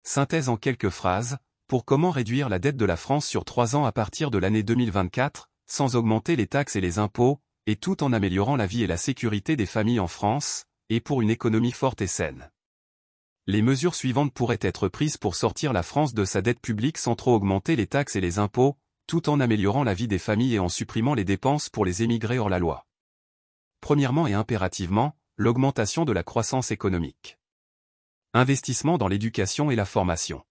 Synthèse en quelques phrases, pour comment réduire la dette de la France sur 3 ans à partir de l'année 2024, sans augmenter les taxes et les impôts, et tout en améliorant la vie et la sécurité des familles en France, et pour une économie forte et saine. Les mesures suivantes pourraient être prises pour sortir la France de sa dette publique sans trop augmenter les taxes et les impôts, tout en améliorant la vie des familles et en supprimant les dépenses pour les émigrés hors la loi. Premièrement et impérativement, l'augmentation de la croissance économique. Investissement dans l'éducation et la formation.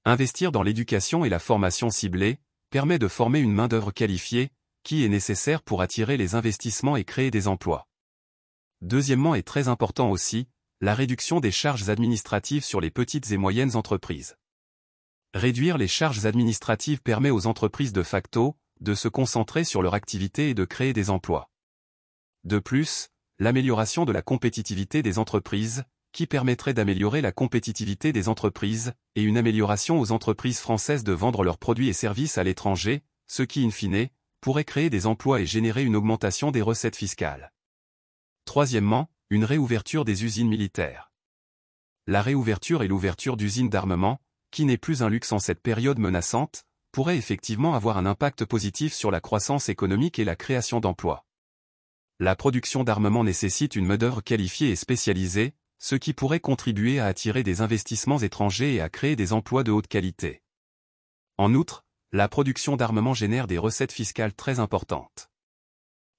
Investir dans l'éducation et la formation ciblée permet de former une main-d'œuvre qualifiée, qui est nécessaire pour attirer les investissements et créer des emplois. Deuxièmement et très important aussi, la réduction des charges administratives sur les petites et moyennes entreprises. Réduire les charges administratives permet aux entreprises de facto de se concentrer sur leur activité et de créer des emplois. De plus, l'amélioration de la compétitivité des entreprises, qui permettrait d'améliorer la compétitivité des entreprises, et une amélioration aux entreprises françaises de vendre leurs produits et services à l'étranger, ce qui, in fine, pourrait créer des emplois et générer une augmentation des recettes fiscales. Troisièmement, une réouverture des usines militaires. La réouverture et l'ouverture d'usines d'armement, qui n'est plus un luxe en cette période menaçante, pourrait effectivement avoir un impact positif sur la croissance économique et la création d'emplois. La production d'armement nécessite une main-d'œuvre qualifiée et spécialisée, ce qui pourrait contribuer à attirer des investissements étrangers et à créer des emplois de haute qualité. En outre, la production d'armement génère des recettes fiscales très importantes.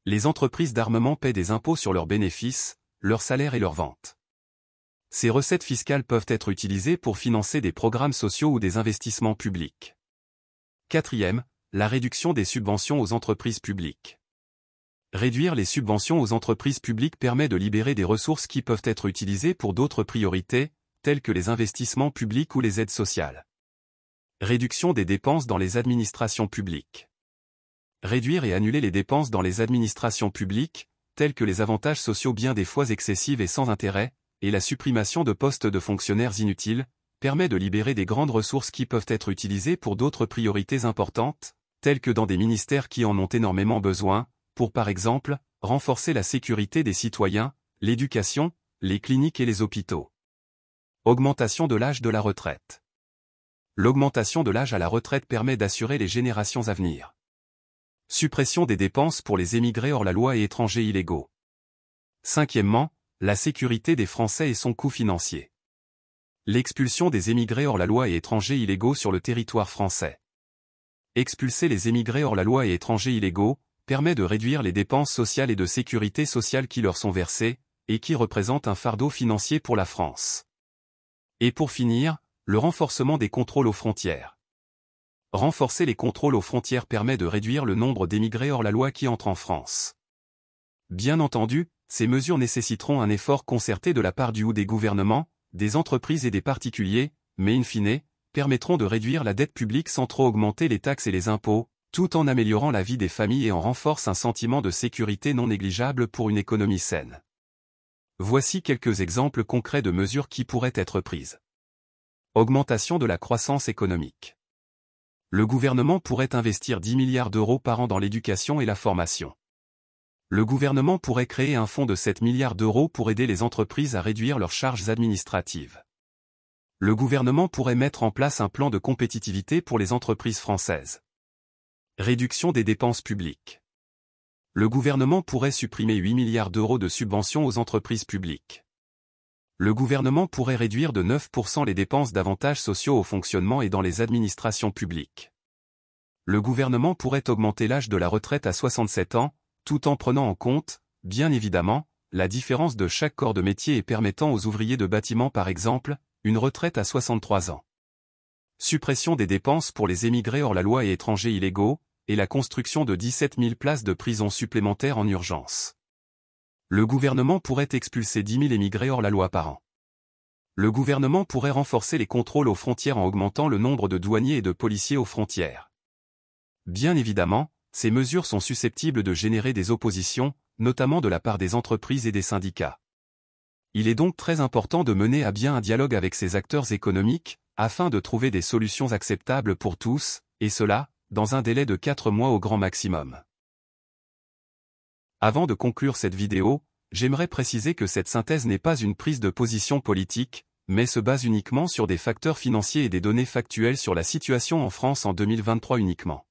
Les entreprises d'armement paient des impôts sur leurs bénéfices, leurs salaires et leurs ventes. Ces recettes fiscales peuvent être utilisées pour financer des programmes sociaux ou des investissements publics. Quatrième, la réduction des subventions aux entreprises publiques. Réduire les subventions aux entreprises publiques permet de libérer des ressources qui peuvent être utilisées pour d'autres priorités, telles que les investissements publics ou les aides sociales. Réduction des dépenses dans les administrations publiques. Réduire et annuler les dépenses dans les administrations publiques, telles que les avantages sociaux bien des fois excessifs et sans intérêt, et la suppression de postes de fonctionnaires inutiles, permet de libérer des grandes ressources qui peuvent être utilisées pour d'autres priorités importantes, telles que dans des ministères qui en ont énormément besoin, pour par exemple, renforcer la sécurité des citoyens, l'éducation, les cliniques et les hôpitaux. Augmentation de l'âge de la retraite. L'augmentation de l'âge à la retraite permet d'assurer les générations à venir. Suppression des dépenses pour les émigrés hors la loi et étrangers illégaux. Cinquièmement, la sécurité des Français et son coût financier. L'expulsion des émigrés hors la loi et étrangers illégaux sur le territoire français. Expulser les émigrés hors la loi et étrangers illégaux permet de réduire les dépenses sociales et de sécurité sociale qui leur sont versées, et qui représentent un fardeau financier pour la France. Et pour finir, le renforcement des contrôles aux frontières. Renforcer les contrôles aux frontières permet de réduire le nombre d'émigrés hors la loi qui entrent en France. Bien entendu, ces mesures nécessiteront un effort concerté de la part du ou des gouvernements, des entreprises et des particuliers, mais in fine, permettront de réduire la dette publique sans trop augmenter les taxes et les impôts, tout en améliorant la vie des familles et en renforce un sentiment de sécurité non négligeable pour une économie saine. Voici quelques exemples concrets de mesures qui pourraient être prises. Augmentation de la croissance économique. Le gouvernement pourrait investir 10 milliards d'euros par an dans l'éducation et la formation. Le gouvernement pourrait créer un fonds de 7 milliards d'euros pour aider les entreprises à réduire leurs charges administratives. Le gouvernement pourrait mettre en place un plan de compétitivité pour les entreprises françaises. Réduction des dépenses publiques. Le gouvernement pourrait supprimer 8 milliards d'euros de subventions aux entreprises publiques. Le gouvernement pourrait réduire de 9% les dépenses d'avantages sociaux au fonctionnement et dans les administrations publiques. Le gouvernement pourrait augmenter l'âge de la retraite à 67 ans, tout en prenant en compte, bien évidemment, la différence de chaque corps de métier et permettant aux ouvriers de bâtiment par exemple, une retraite à 63 ans. Suppression des dépenses pour les émigrés hors la loi et étrangers illégaux, et la construction de 17 000 places de prison supplémentaires en urgence. Le gouvernement pourrait expulser 10 000 émigrés hors la loi par an. Le gouvernement pourrait renforcer les contrôles aux frontières en augmentant le nombre de douaniers et de policiers aux frontières. Bien évidemment, ces mesures sont susceptibles de générer des oppositions, notamment de la part des entreprises et des syndicats. Il est donc très important de mener à bien un dialogue avec ces acteurs économiques, afin de trouver des solutions acceptables pour tous, et cela, dans un délai de 4 mois au grand maximum. Avant de conclure cette vidéo, j'aimerais préciser que cette synthèse n'est pas une prise de position politique, mais se base uniquement sur des facteurs financiers et des données factuelles sur la situation en France en 2023 uniquement.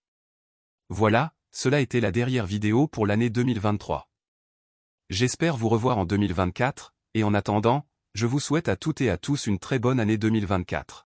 Voilà, cela était la dernière vidéo pour l'année 2023. J'espère vous revoir en 2024, et en attendant, je vous souhaite à toutes et à tous une très bonne année 2024.